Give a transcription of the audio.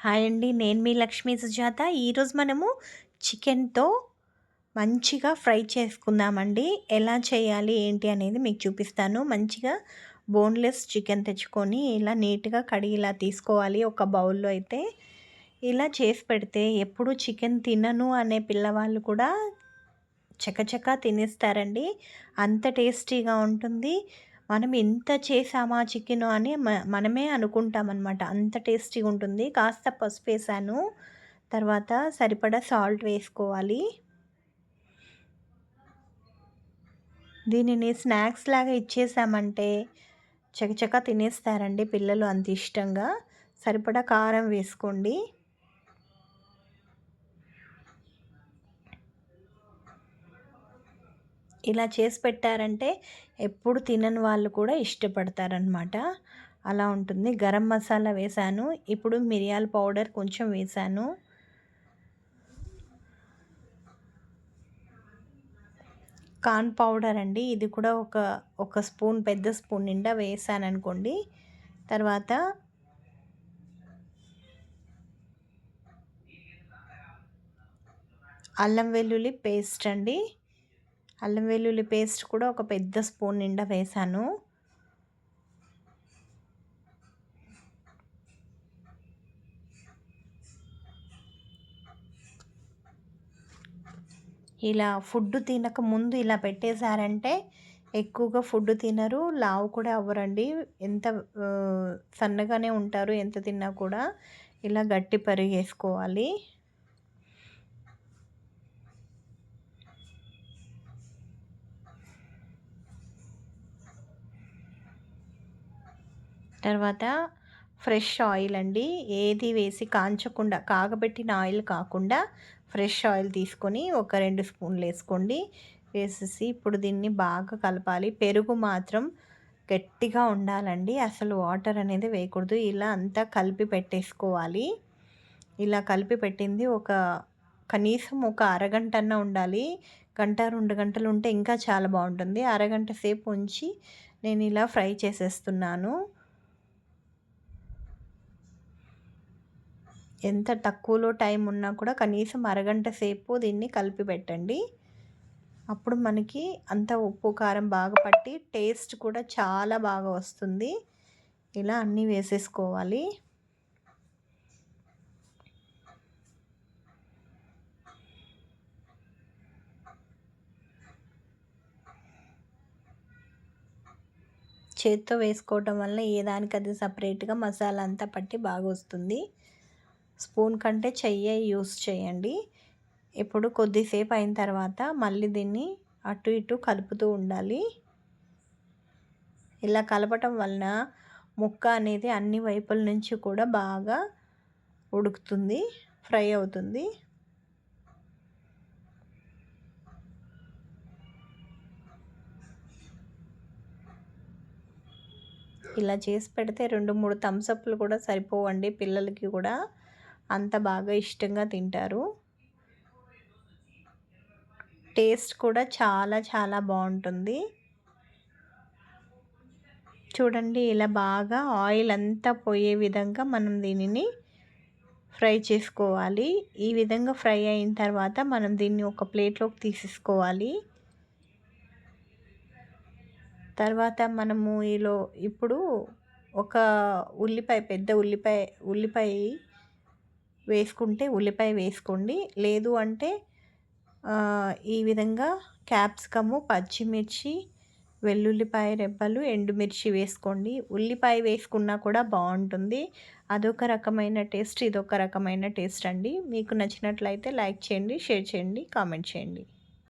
Hi అండి. నేను మీ లక్ష్మీ సుజాత. ఈరోజు మనము చికెన్‌తో మంచిగా ఫ్రై చేసుకుందామండి. ఎలా చేయాలి ఏంటి అనేది మీకు చూపిస్తాను. మంచిగా బోన్‌లెస్ చికెన్ తెచ్చుకొని ఇలా నీట్‌గా కడిగి ఇలా తీసుకోవాలి ఒక బౌల్‌లో అయితే. ఇలా చేసి పెడితే ఎప్పుడు చికెన్ తినను అనే పిల్లవాళ్ళు కూడా చకచకా తినేస్తారండి. అంత టేస్టీగా ఉంటుంది. మనం ఎంత చేసామా చికెను అని మనమే అనుకుంటామనమాట. అంత టేస్టీగా ఉంటుంది. కాస్త పసుపేసాను. తర్వాత సరిపడా సాల్ట్ వేసుకోవాలి. దీనిని స్నాక్స్ లాగా ఇచ్చేసామంటే చకచకా తినేస్తారండి పిల్లలు అంత ఇష్టంగా. సరిపడా కారం వేసుకోండి. ఇలా చేసి పెట్టారంటే ఎప్పుడు తినని వాళ్ళు కూడా ఇష్టపడతారనమాట. అలా ఉంటుంది. గరం మసాలా వేశాను. ఇప్పుడు మిరియాల పౌడర్ కొంచెం వేశాను. కార్న్ పౌడర్ అండి. ఇది కూడా ఒక స్పూన్, పెద్ద స్పూన్ నిండా వేసాననుకోండి. తర్వాత అల్లం వెల్లుల్లి పేస్ట్ అండి. అల్లం వెల్లుల్లి పేస్ట్ కూడా ఒక పెద్ద స్పూన్ నిండా వేశాను. ఇలా ఫుడ్ తినక ముందు ఇలా పెట్టేశారంటే ఎక్కువగా ఫుడ్ తినరు, లావు కూడా అవ్వరండి. ఎంత సన్నగానే ఉంటారు ఎంత తిన్నా కూడా. ఇలా గట్టి పెరుగేసుకోవాలి. తర్వాత ఫ్రెష్ ఆయిల్ అండి. ఏది వేసి కాంచకుండా, కాగబెట్టిన ఆయిల్ కాకుండా ఫ్రెష్ ఆయిల్ తీసుకొని ఒక 2 స్పూన్లు వేసుకోండి. వేసేసి ఇప్పుడు దీన్ని బాగా కలపాలి. పెరుగు మాత్రం గట్టిగా ఉండాలండి. అసలు వాటర్ అనేది వేయకూడదు. ఇలా అంతా కలిపి పెట్టేసుకోవాలి. ఇలా కలిపి పెట్టింది కనీసం ఒక అరగంటన్నా ఉండాలి. గంట 2 గంటలు ఉంటే ఇంకా చాలా బాగుంటుంది. అరగంట సేపు ఉంచి నేను ఇలా ఫ్రై చేసేస్తున్నాను. ఎంత తక్కువలో టైం ఉన్నా కూడా కనీసం అరగంట సేపు దీన్ని కలిపి పెట్టండి. అప్పుడు మనకి అంత ఉప్పు కారం బాగా పట్టి టేస్ట్ కూడా చాలా బాగా వస్తుంది. ఇలా అన్నీ వేసేసుకోవాలి. చేత్తో వేసుకోవటం వల్ల ఏ దానికది సపరేట్గా మసాలా అంతా పట్టి బాగా వస్తుంది. స్పూన్ కంటే చెయ్యే యూస్ చేయండి. ఇప్పుడు కొద్దిసేపు అయిన తర్వాత మళ్ళీ దీన్ని అటు ఇటు కలుపుతూ ఉండాలి. ఇలా కలపటం వలన ముక్క అనేది అన్ని వైపుల నుంచి కూడా బాగా ఉడుకుతుంది, ఫ్రై అవుతుంది. ఇలా చేసి పెడితే 2, 3 థమ్సప్లు కూడా సరిపోవండి. పిల్లలకి కూడా అంత బాగా ఇష్టంగా తింటారు. టేస్ట్ కూడా చాలా చాలా బాగుంటుంది. చూడండి, ఇలా బాగా ఆయిల్ అంతా పోయే విధంగా మనం దీనిని ఫ్రై చేసుకోవాలి. ఈ విధంగా ఫ్రై అయిన తర్వాత మనం దీన్ని ఒక ప్లేట్లోకి తీసేసుకోవాలి. తర్వాత మనము ఇప్పుడు ఒక పెద్ద ఉల్లిపాయ వేసుకుంటే ఉల్లిపాయ వేసుకోండి. లేదు అంటే ఈ విధంగా క్యాప్సికము, పచ్చిమిర్చి, వెల్లుల్లిపాయ రెబ్బలు, ఎండుమిర్చి వేసుకోండి. ఉల్లిపాయ వేసుకున్నా కూడా బాగుంటుంది. అదొక రకమైన టేస్ట్, ఇదొక రకమైన టేస్ట్ అండి. మీకు నచ్చినట్లయితే లైక్ చేయండి, షేర్ చేయండి, కామెంట్ చేయండి.